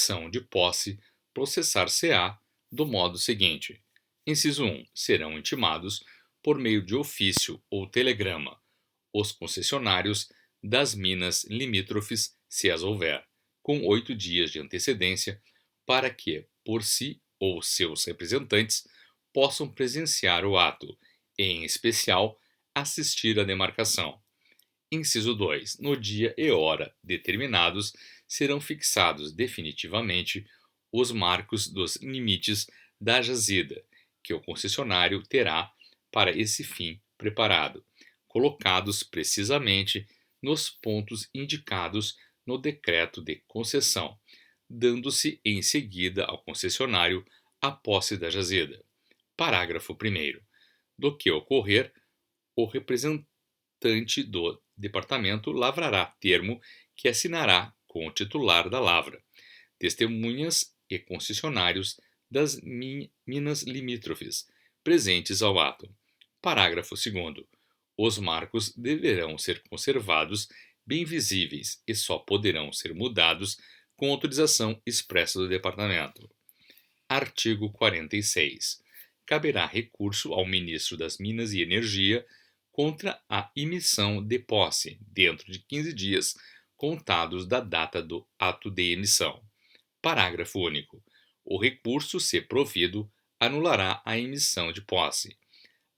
ação de posse processar-se-á do modo seguinte: inciso 1. Serão intimados, por meio de ofício ou telegrama, os concessionários das minas limítrofes, se as houver, com 8 dias de antecedência, para que, por si ou seus representantes, possam presenciar o ato, e, em especial, assistir à demarcação. Inciso 2. No dia e hora determinados, serão fixados definitivamente os marcos dos limites da jazida, que o concessionário terá para esse fim preparado, colocados precisamente nos pontos indicados no decreto de concessão, dando-se em seguida ao concessionário a posse da jazida. Parágrafo 1º. Do que ocorrer, o representante do departamento lavrará termo que assinará com o titular da lavra, testemunhas e concessionários das minas limítrofes presentes ao ato. Parágrafo 2º. Os marcos deverão ser conservados bem visíveis e só poderão ser mudados com autorização expressa do departamento. Artigo 46. Caberá recurso ao Ministro das Minas e Energia contra a emissão de posse, dentro de 15 dias contados da data do ato de emissão. Parágrafo único. O recurso, se provido, anulará a emissão de posse.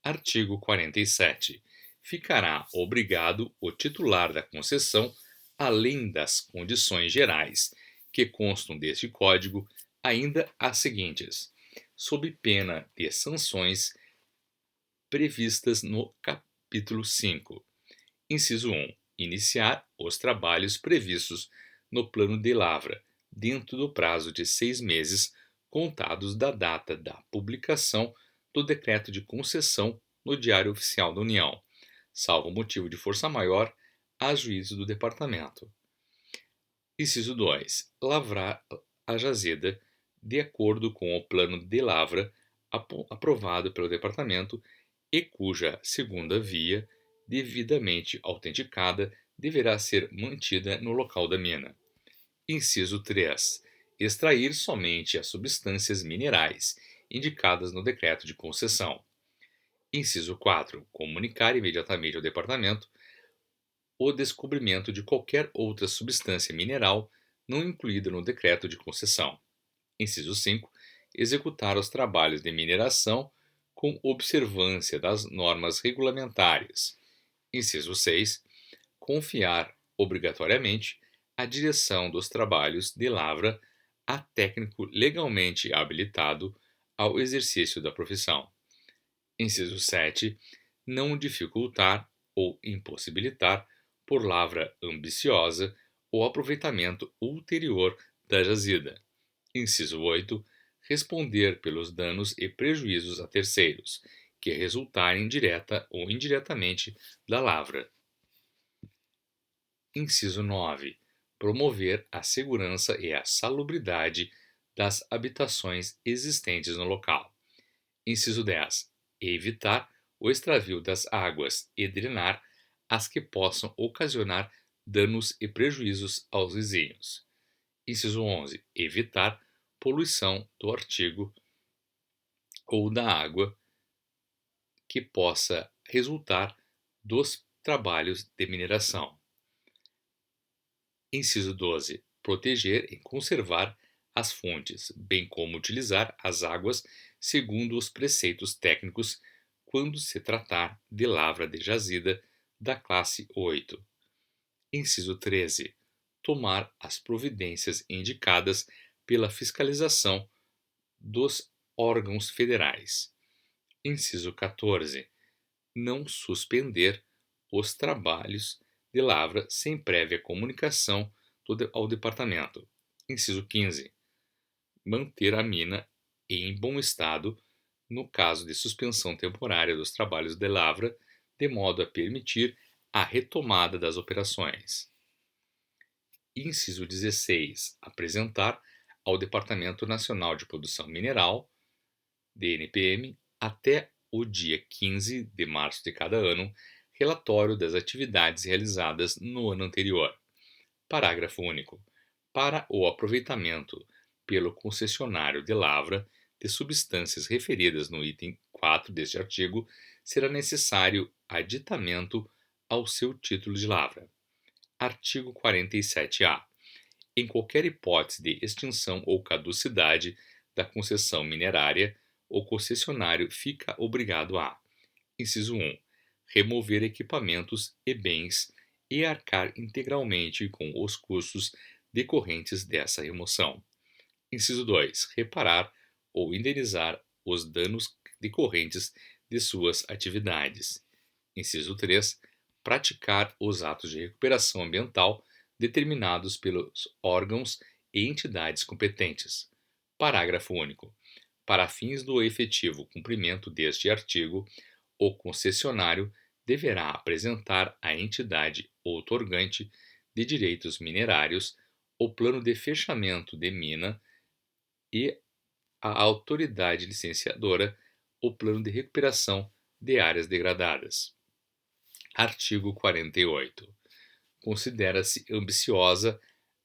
Artigo 47. Ficará obrigado o titular da concessão, além das condições gerais que constam deste Código, ainda as seguintes, sob pena de sanções previstas no capítulo 5. Inciso 1. Iniciar os trabalhos previstos no plano de lavra, dentro do prazo de 6 meses, contados da data da publicação do decreto de concessão no Diário Oficial da União, salvo motivo de força maior, a juízo do Departamento. Inciso 2. Lavrar a jazida de acordo com o plano de lavra aprovado pelo Departamento e cuja segunda via, devidamente autenticada, deverá ser mantida no local da mina. Inciso 3. Extrair somente as substâncias minerais indicadas no decreto de concessão. Inciso 4. Comunicar imediatamente ao Departamento o descobrimento de qualquer outra substância mineral não incluída no decreto de concessão. Inciso 5. Executar os trabalhos de mineração com observância das normas regulamentares. Inciso 6. Confiar obrigatoriamente a direção dos trabalhos de lavra a técnico legalmente habilitado ao exercício da profissão. Inciso 7. Não dificultar ou impossibilitar, por lavra ambiciosa, o aproveitamento ulterior da jazida. Inciso 8. Responder pelos danos e prejuízos a terceiros, que resultarem direta ou indiretamente da lavra. Inciso 9. Promover a segurança e a salubridade das habitações existentes no local. Inciso 10. Evitar o extravio das águas e drenar as que possam ocasionar danos e prejuízos aos vizinhos. Inciso 11. Evitar poluição do artigo ou da água que possa resultar dos trabalhos de mineração. Inciso 12. Proteger e conservar as fontes, bem como utilizar as águas segundo os preceitos técnicos quando se tratar de lavra de jazida da classe 8. Inciso 13. Tomar as providências indicadas pela fiscalização dos órgãos federais. Inciso 14. Não suspender os trabalhos de lavra sem prévia comunicação ao Departamento. Inciso 15. Manter a mina em bom estado no caso de suspensão temporária dos trabalhos de lavra, de modo a permitir a retomada das operações. Inciso 16. Apresentar ao Departamento Nacional de Produção Mineral, DNPM, até o dia 15 de março de cada ano, relatório das atividades realizadas no ano anterior. Parágrafo único. Para o aproveitamento pelo concessionário de lavra de substâncias referidas no item 4 deste artigo, será necessário aditamento ao seu título de lavra. Artigo 47-A. Em qualquer hipótese de extinção ou caducidade da concessão minerária, o concessionário fica obrigado a: inciso 1. Remover equipamentos e bens e arcar integralmente com os custos decorrentes dessa remoção. Inciso 2. Reparar ou indenizar os danos decorrentes de suas atividades. Inciso 3. Praticar os atos de recuperação ambiental determinados pelos órgãos e entidades competentes. Parágrafo único. Para fins do efetivo cumprimento deste artigo, o concessionário deverá apresentar à entidade outorgante de direitos minerários o plano de fechamento de mina e à autoridade licenciadora o plano de recuperação de áreas degradadas. Artigo 48. Considera-se ambiciosa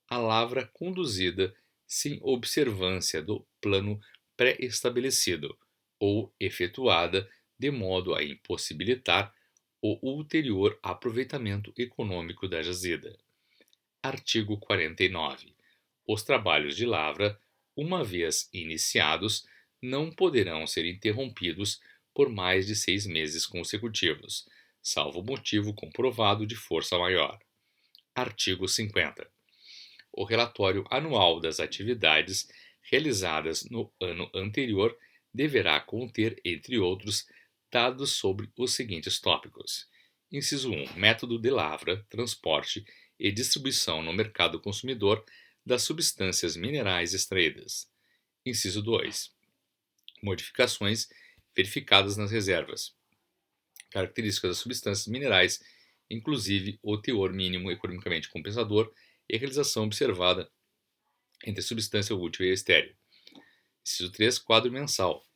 a lavra conduzida sem observância do plano pré-estabelecido ou efetuada de modo a impossibilitar o ulterior aproveitamento econômico da jazida. Artigo 49. Os trabalhos de lavra, uma vez iniciados, não poderão ser interrompidos por mais de 6 meses consecutivos, salvo motivo comprovado de força maior. Artigo 50. O relatório anual das atividades realizadas no ano anterior deverá conter, entre outros, dados sobre os seguintes tópicos: inciso 1. Método de lavra, transporte e distribuição no mercado consumidor das substâncias minerais extraídas. Inciso 2. Modificações verificadas nas reservas. Características das substâncias minerais, inclusive o teor mínimo economicamente compensador e a realização observada entre a substância útil e a estéril. Inciso 3. Quadro mensal,